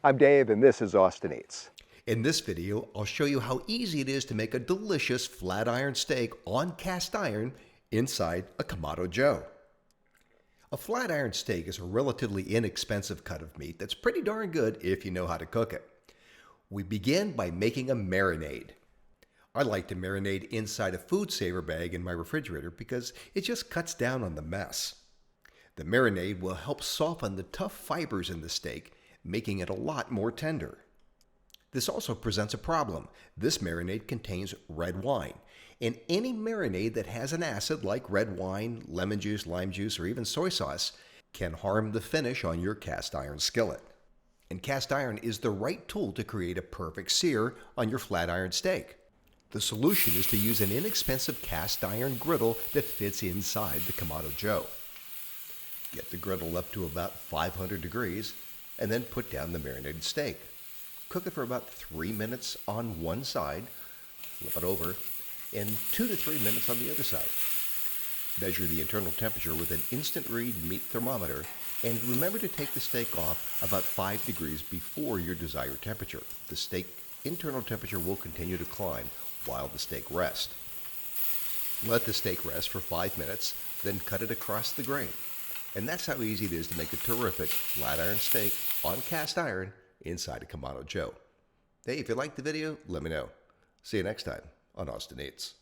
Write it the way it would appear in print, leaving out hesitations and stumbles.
I'm Dave, and this is Austin Eats. In this video, I'll show you how easy it is to make a delicious flat iron steak on cast iron inside a Kamado Joe. A flat iron steak is a relatively inexpensive cut of meat that's pretty darn good if you know how to cook it. We begin by making a marinade. I like to marinate inside a food saver bag in my refrigerator because it just cuts down on the mess. The marinade will help soften the tough fibers in the steak, making it a lot more tender. This also presents a problem. This marinade contains red wine, and any marinade that has an acid like red wine, lemon juice, lime juice, or even soy sauce can harm the finish on your cast iron skillet. And cast iron is the right tool to create a perfect sear on your flat iron steak. The solution is to use an inexpensive cast iron griddle that fits inside the Kamado Joe. Get the griddle up to about 500 degrees and then put down the marinated steak. Cook it for about 3 minutes on one side, flip it over, and 2 to 3 minutes on the other side. Measure the internal temperature with an instant read meat thermometer, and remember to take the steak off about 5 degrees before your desired temperature. The steak internal temperature will continue to climb while the steak rests. Let the steak rest for 5 minutes, then cut it across the grain. And that's how easy it is to make a terrific flat iron steak on cast iron inside a Kamado Joe. Hey, if you liked the video, let me know. See you next time on Austin Eats.